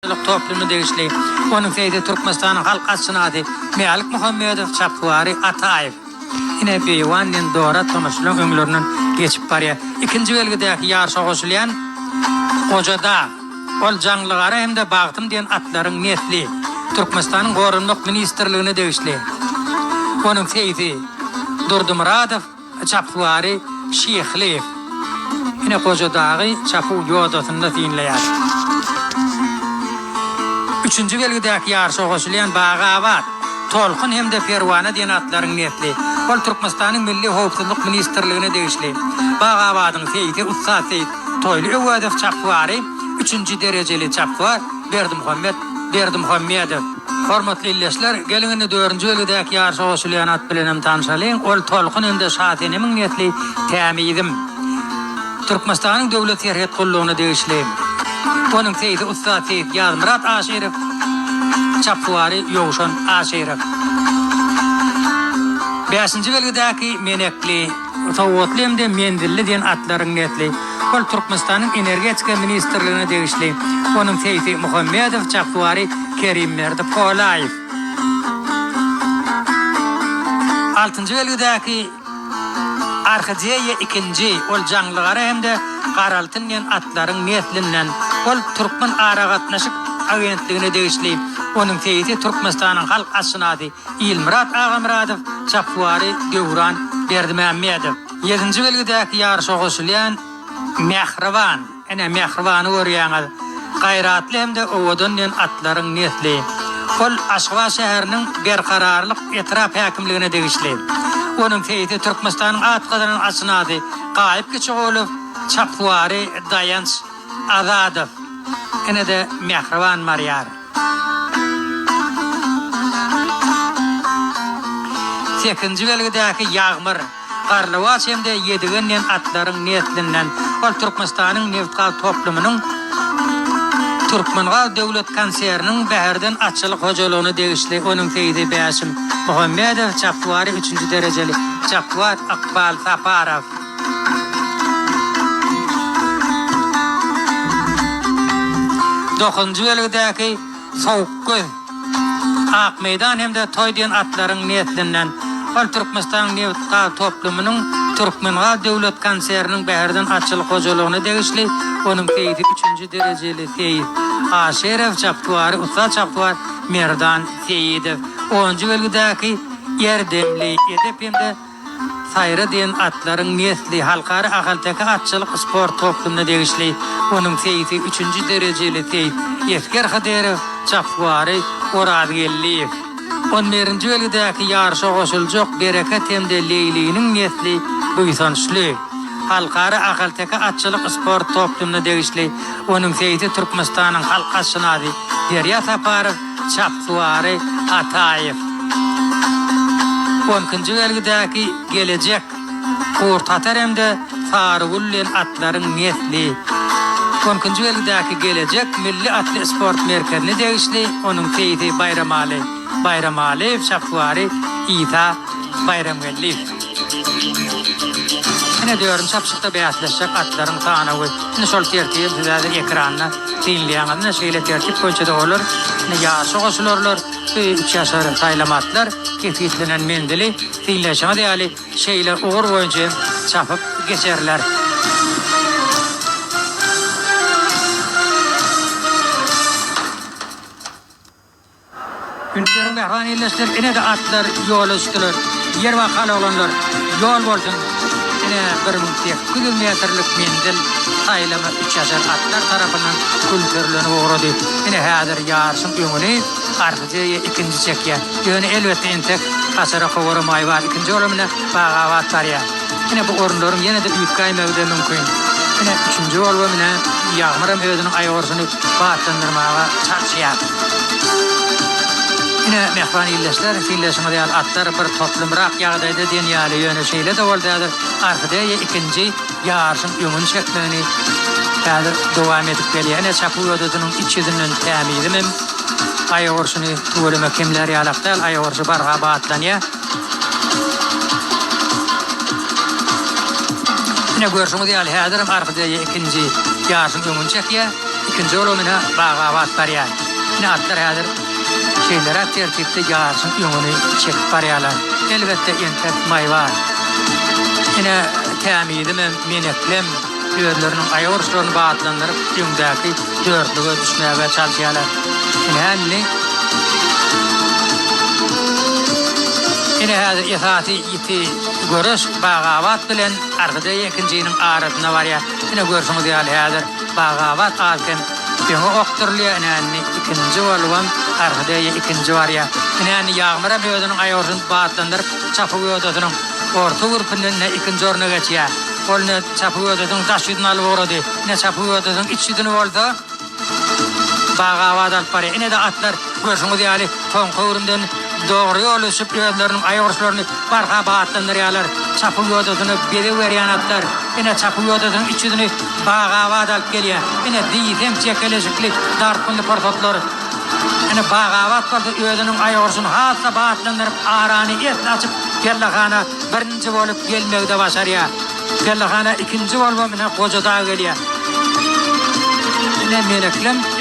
toplumu değişli. Onun feydi Türkmenistan'ın halkasına adı Melik Muhammedov Çapvari Atayev. Yine beyvanın doğru tanışılan ömürlerinin geçip barıya. İkinci belgedeki yarışa koşulayan Kocada ol canlıları hem de bağıtım diyen atların niyetli. Türkmenistan'ın Korunluk Ministerliğine değişli. Onun feydi Durdumuradov Çapvari Şeyhliyev. Yine Kocada'yı Çapu Yodası'nda dinleyer. Üçüncü belgedeki yarışa koşulayan Bağavat, Tolkun hem de Pervana diyen atların niyetli. Ol Türkmenistan'ın Milli Hoğutluluk Ministerliğine değişli. Bağavat'ın feydi Usta Seyit Toylu Övedov Çapvari, 3. dereceli Çapvar Berdi Muhammedov. Hormatly illeşler, gelini 4. belgedeki yarışa koşulayan at bilenim tanışalayın. Ol Tolkun hem de Şatenimin niyetli temidim. Türkmenistan'ın devlet terhiyat kulluğuna değişli. Onun feydi Usta Seyit Yazmırat Aşerif, Çapvari Yoğuşan Aşerif. 5. belgedeki Menekli, Tavutlu hem de Mendilli diyen atların niyetli. Ol Türkmenistan'ın Energetika Ministerliğine değişli. Onun feydi Muhammedov Çapvari Kerim Merdi Polayev. 6. belgedeki Arkadiye ikinci ol canlıları hem de Qaraltın diyen atların niyetlinden ol Türkmen Aragatnaşık agentliğine değişli. Onun feydi Türkmenistan'ın halk asınadı İlmurat Ağamradov Çapvari Devran Berdimuhammedov. 7. belgedeki yarışa koşulayan Mehrivan. Mehrivan'ı öğreyen gayratlı hem de Ovodun diyen atların niyetli. Ol Aşkva şehrinin berkararlık etraf hakimliğine değişli. Onun feydi Türkmenistan'ın at kadının asınadı Gayip Küçük olup Çapvari Dayanç Azadov. Yine de Mehrivan Maryar. 8. belgedeki Yağmur. Karlıvaç hem de Yediğinen atların niyetlinden ol Türkmenistan'ın Nevtkal toplumunun Türkmengal Devlet Kanserinin Beherden Açılık Hocalığını değişli. Onun feydi Beşim Muhammedov Çapvari 3. dereceli Çapvar Akbal Saparov. 9. belgedeki Soğukgöz Ak Meydan hem de Toy diyen atların niyetlinden ol Türkmenistan'ın Nevtkal toplumunun Türkmengal Devlet Kanserinin Beherden Açılık Hocalığını değişli. Onun feydi 3. dereceli feyid Aşerif Çapvari Usta Çapvar Merdan Feyidov. 10. belgedeki Erdemli Edep hem de Sayra diyen atların niyetli halkarı akaltaki atçılık spor toplumuna değişli. Onun feydi 3. dereceli feyid Esker Haderov Çapvari Oradgelliyev. 11. belgedeki yarışa koşulacak bereket hem de Leyli'nin niyetli Buysançlı. Halkarı akaltaki atçılık spor toplumuna değişli. Onun feydi Türkmenistan'ın halkasına adı Derya Saparov Çapvari Atayev. 12. belgedeki Gelecek Kurtatar hem de Farugullen atların niyetli. 12. belgedeki Gelecek Milli Atlı Sport Merkezine değişli. Onun feydi Bayram Aliyev Çapvari İta Bayramgelliyev. Yine diyorum çapsıkta beyazlaşacak atların tanığı. Yine sol tertip zaten ekranına dinleyen adına şeyle tertip koyunca da olur. Yine yarışı koşulurlar. 3 yaşarı saylamatlar. Kefitlenen mendili dinleşeme değerli şeyler uğur boyunca çapıp geçerler. Günlerin mehran illeşler. Yine de atlar yol üstüler. Yer vakal olanlar yol bolsun. Yine 1800 metrlik mendil saylama 3 yaşar atlar tarafından kültürlüğünü uğradı. Yine hazır yarışın önüne Arkadiye ikinci çekiyor. Yine elbette intek kasara kovaramay var. İkinci olumuna Bağavat var ya. Yine bu orunlarım yine de büyük kaymağıda mümkün. Yine 3. olumuna Yağmur'un özünün ayağırsını batındırmaya çalışıyor. Yine mehran illeşler, filleşime deyal atlar bir toplumrak yağdaydı dünyayla yönü şeyle de oldadır. Arkadiye ikinci yarışın önün çekmeni devam edip geliyor. Yine çapı ödüdünün içidinden temidimim. Ayağırsını tuğuluma kimler yalaktal, ayağırsı barğa batlanıyor. Yine görsümü deyal hadirim Arkadiye ikinci yarışın önün çekiyor. ikinci olumuna bağavat var yani. Ne atlar hazır şeylere tertipte yağarsın yönünü çekip baryalar. Elbette entet may var. Yine temidim meneklem yörlerinin ayağırışlarını bağıtlandırıp yüngdaki dörtlüğü düşmeye çalışıyorlar. Yine hazır itaati iti görüş bağavat bilen arkada ikincinin ağrıtına var ya. Yine görüşümüz yani hazır bağavat alken beni okturluyor. Yine ikinci olum arkada ikinci var ya. Yine yağmura büyüdünün ayağırışını bağıtlandırıp çapı büyüdünün orta grupunun ikinci oruna geçiyor. Olne çapı büyüdünün taş yüdünü alıp uğradı. Ne çapı büyüdünün iç yüdünü oldu. Bağavat alıp var ya. Yine de atlar görüşümüz yani tonkuğurundan doğru yolu süpürüyorlarının ayağırışlarını barka bağıtlandırıyorlar. Çapı yodasını beri veriyen atlar. Yine çapı yodasının içini bağavat alıp geliyor. Yine diyizem çekeleşikli dartkunlu portotlar. Yine bağavat vardı yodasının ayağırışını hasta bağıtlandırıp ağrağını et açıp kellahana birinci olup gelmekte başarıyor. Kellahana ikinci olup yine koca dağı geliyor. Yine meneklem